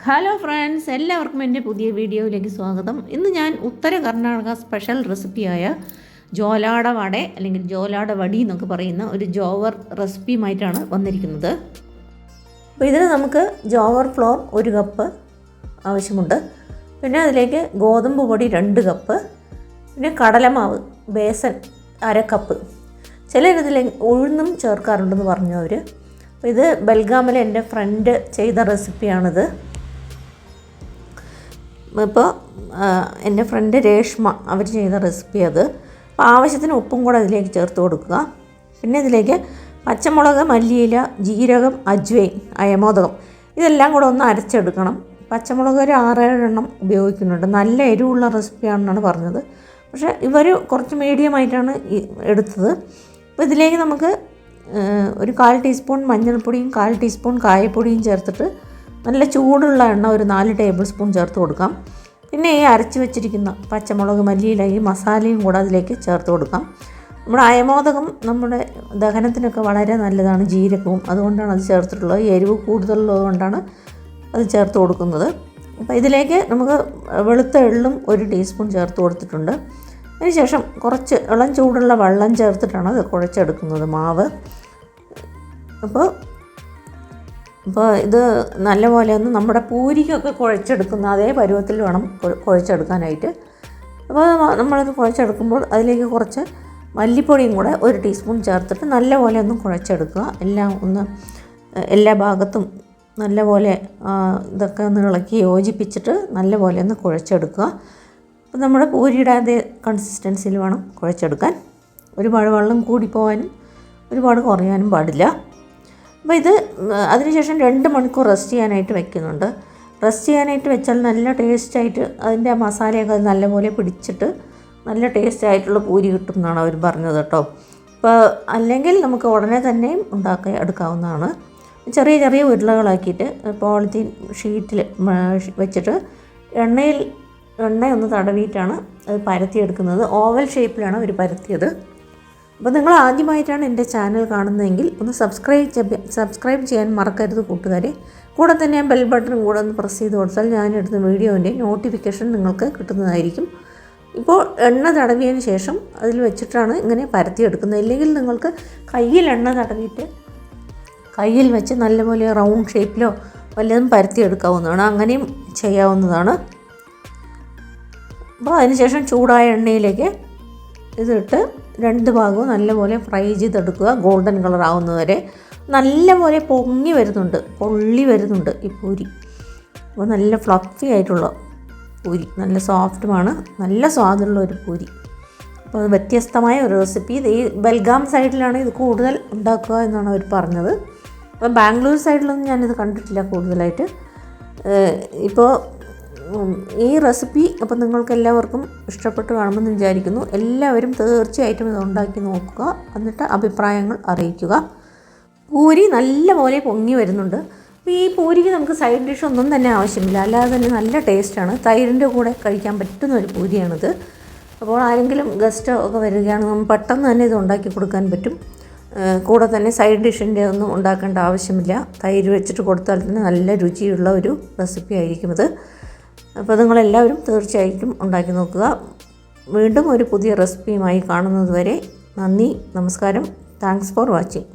Hello friends, എല്ലാവർക്കും എൻ്റെ പുതിയ വീഡിയോയിലേക്ക് സ്വാഗതം. ഇന്ന് ഞാൻ ഉത്തര കർണാടക സ്പെഷ്യൽ റെസിപ്പിയായ ജോലാട വട അല്ലെങ്കിൽ ജോലാട വടി എന്നൊക്കെ പറയുന്ന ഒരു ജോവർ റെസിപ്പിയുമായിട്ടാണ് വന്നിരിക്കുന്നത്. അപ്പോൾ ഇതിന് നമുക്ക് ജോവർ ഫ്ലോർ 1 കപ്പ് ആവശ്യമുണ്ട്. പിന്നെ അതിലേക്ക് ഗോതമ്പ് പൊടി 2 കപ്പ്, പിന്നെ കടലമാവ് ബേസൻ 1/2 കപ്പ്. ചിലരിതിൽ ഉഴുന്നും ചേർക്കാറുണ്ടെന്ന് പറഞ്ഞു അവർ. അപ്പോൾ ഇത് ബൽഗാമിലെ എൻ്റെ ഫ്രണ്ട് ചെയ്ത റെസിപ്പിയാണിത്. ഇപ്പോൾ എൻ്റെ ഫ്രണ്ട് രേഷ്മ അവർ ചെയ്ത റെസിപ്പി അത്. അപ്പോൾ ആവശ്യത്തിന് ഉപ്പും കൂടെ അതിലേക്ക് ചേർത്ത് കൊടുക്കുക. പിന്നെ ഇതിലേക്ക് പച്ചമുളക്, മല്ലിയില, ജീരകം, അജ്വൈൻ, അയമോദകം ഇതെല്ലാം കൂടെ ഒന്ന് അരച്ചെടുക്കണം. പച്ചമുളക് ഒരു 6-7 എണ്ണം ഉപയോഗിക്കുന്നുണ്ട്. നല്ല എരിവുള്ള റെസിപ്പിയാണെന്നാണ് പറഞ്ഞത്. പക്ഷേ ഇവർ കുറച്ച് മീഡിയമായിട്ടാണ് എടുത്തത്. അപ്പോൾ ഇതിലേക്ക് നമുക്ക് ഒരു 1/4 ടീസ്പൂൺ മഞ്ഞൾപ്പൊടിയും 1/4 ടീസ്പൂൺ കായപ്പൊടിയും ചേർത്തിട്ട് നല്ല ചൂടുള്ള എണ്ണ ഒരു 4 ടേബിൾ സ്പൂൺ ചേർത്ത് കൊടുക്കാം. പിന്നെ ഈ അരച്ച് വെച്ചിരിക്കുന്ന പച്ചമുളക്, മല്ലിയില ഈ മസാലയും കൂടെ അതിലേക്ക് ചേർത്ത് കൊടുക്കാം. നമ്മുടെ അയമോദകം നമ്മുടെ ദഹനത്തിനൊക്കെ വളരെ നല്ലതാണ്, ജീരകവും, അതുകൊണ്ടാണ് അത് ചേർത്തിട്ടുള്ളത്. എരിവ് കൂടുതലുള്ളത് കൊണ്ടാണ് അത് ചേർത്ത് കൊടുക്കുന്നത്. അപ്പോൾ ഇതിലേക്ക് നമുക്ക് വെളുത്ത എള്ളും 1 ടീസ്പൂൺ ചേർത്ത് കൊടുത്തിട്ടുണ്ട്. അതിനുശേഷം കുറച്ച് ഇളം ചൂടുള്ള വെള്ളം ചേർത്തിട്ടാണ് അത് കുഴച്ചെടുക്കുന്നത് മാവ്. അപ്പോൾ ഇത് നല്ലപോലെ ഒന്ന് നമ്മുടെ പൂരിക്കൊക്കെ കുഴച്ചെടുക്കുന്ന അതേ പരുവത്തിൽ വേണം കുഴച്ചെടുക്കാനായിട്ട്. അപ്പോൾ നമ്മളത് കുഴച്ചെടുക്കുമ്പോൾ അതിലേക്ക് കുറച്ച് മല്ലിപ്പൊടിയും കൂടെ 1 ടീസ്പൂൺ ചേർത്തിട്ട് നല്ലപോലെ ഒന്ന് കുഴച്ചെടുക്കുക. എല്ലാ ഭാഗത്തും നല്ലപോലെ ഇതൊക്കെ ഒന്ന് ഇളക്കി യോജിപ്പിച്ചിട്ട് നല്ലപോലെ ഒന്ന് കുഴച്ചെടുക്കുക. അപ്പോൾ നമ്മുടെ പൂരിയുടെ അതേ കൺസിസ്റ്റൻസിയിൽ വേണം കുഴച്ചെടുക്കാൻ. ഒരുപാട് വെള്ളം കൂടിപ്പോകാനും ഒരുപാട് കുറയാനും പാടില്ല. അപ്പോൾ ഇത് അതിനുശേഷം 2 മണിക്കൂർ റെസ്റ്റ് ചെയ്യാനായിട്ട് വെക്കുന്നുണ്ട്. റെസ്റ്റ് ചെയ്യാനായിട്ട് വെച്ചാൽ നല്ല ടേസ്റ്റായിട്ട് അതിൻ്റെ മസാലയൊക്കെ നല്ലപോലെ പിടിച്ചിട്ട് നല്ല ടേസ്റ്റായിട്ടുള്ള പൂരി കിട്ടും എന്നാണ് അവർ പറഞ്ഞത് കേട്ടോ. അപ്പോൾ അല്ലെങ്കിൽ നമുക്ക് ഉടനെ തന്നെയും ഉണ്ടാക്കി എടുക്കാവുന്നതാണ്. ചെറിയ ചെറിയ ഉരുളകളാക്കിയിട്ട് പോളിത്തീൻ ഷീറ്റിൽ വെച്ചിട്ട് എണ്ണയൊന്ന് തടവിയിട്ടാണ് അത് പരത്തിയെടുക്കുന്നത്. ഓവൽ ഷേപ്പിലാണ് അവർ പരത്തിയത്. അപ്പോൾ നിങ്ങൾ ആദ്യമായിട്ടാണ് എൻ്റെ ചാനൽ കാണുന്നതെങ്കിൽ ഒന്ന് സബ്സ്ക്രൈബ് ചെയ്യാൻ മറക്കരുത് കൂട്ടുകാരെ. കൂടെ തന്നെ ആ ബെൽ ബട്ടൺ കൂടെ ഒന്ന് പ്രസ് ചെയ്ത് കൊടുത്താൽ ഞാനെടുത്ത വീഡിയോൻ്റെ നോട്ടിഫിക്കേഷൻ നിങ്ങൾക്ക് കിട്ടുന്നതായിരിക്കും. ഇപ്പോൾ എണ്ണ തടവിയതിന് ശേഷം അതിൽ വെച്ചിട്ടാണ് ഇങ്ങനെ പരത്തിയെടുക്കുന്നത്. ഇല്ലെങ്കിൽ നിങ്ങൾക്ക് കയ്യിൽ എണ്ണ തടവിയിട്ട് കയ്യിൽ വെച്ച് നല്ലപോലെ റൗണ്ട് ഷേപ്പിലോ വല്ലതും പരത്തിയെടുക്കാവുന്നതാണ്. അങ്ങനെയും ചെയ്യാവുന്നതാണ്. അപ്പോൾ അതിനുശേഷം ചൂടായ എണ്ണയിലേക്ക് ഇതിട്ട് 2 ഭാഗവും നല്ലപോലെ ഫ്രൈ ചെയ്തെടുക്കുക. ഗോൾഡൻ കളർ ആവുന്നതുവരെ നല്ലപോലെ പൊള്ളി വരുന്നുണ്ട് ഈ പൂരി. അപ്പോൾ നല്ല ഫ്ലഫി ആയിട്ടുള്ള പൂരി, നല്ല സോഫ്റ്റുമാണ്, നല്ല സ്വാദുള്ള ഒരു പൂരി. അപ്പോൾ അത് വ്യത്യസ്തമായ ഒരു റെസിപ്പി. ഇത് ഈ ബൽഗാം സൈഡിലാണ് ഇത് കൂടുതൽ ഉണ്ടാക്കുക എന്നാണ് അവർ പറഞ്ഞത്. അപ്പോൾ ബാംഗ്ലൂർ സൈഡിലൊന്നും ഞാനിത് കണ്ടിട്ടില്ല കൂടുതലായിട്ട്. ഇപ്പോൾ ഈ റെസിപ്പി അപ്പോൾ നിങ്ങൾക്ക് എല്ലാവർക്കും ഇഷ്ടപ്പെട്ട് കാണുമെന്ന് വിചാരിക്കുന്നു. എല്ലാവരും തീർച്ചയായിട്ടും ഇത് ഉണ്ടാക്കി നോക്കുക, എന്നിട്ട് അഭിപ്രായങ്ങൾ അറിയിക്കുക. പൂരി നല്ലപോലെ പൊങ്ങി വരുന്നുണ്ട്. അപ്പോൾ ഈ പൂരിക്ക് നമുക്ക് സൈഡ് ഡിഷ് ഒന്നും തന്നെ ആവശ്യമില്ല, അല്ലാതെ തന്നെ നല്ല ടേസ്റ്റാണ്. തൈരിൻ്റെ കൂടെ കഴിക്കാൻ പറ്റുന്ന ഒരു പൂരിയാണിത്. അപ്പോൾ ആരെങ്കിലും ഗസ്റ്റോ ഒക്കെ വരികയാണ്, നമ്മൾ പെട്ടെന്ന് തന്നെ ഇത് ഉണ്ടാക്കി കൊടുക്കാൻ പറ്റും. കൂടെ തന്നെ സൈഡ് ഡിഷിൻ്റെ ഒന്നും ഉണ്ടാക്കേണ്ട ആവശ്യമില്ല. തൈര് വെച്ചിട്ട് കൊടുത്താൽ തന്നെ നല്ല രുചിയുള്ള ഒരു റെസിപ്പി ആയിരിക്കും ഇത്. അപ്പോൾ നിങ്ങളെല്ലാവരും തീർച്ചയായിട്ടും ഉണ്ടാക്കി നോക്കുക. വീണ്ടും ഒരു പുതിയ റെസിപ്പിയുമായി കാണുന്നത് വരെ നന്ദി, നമസ്കാരം. Thanks for watching.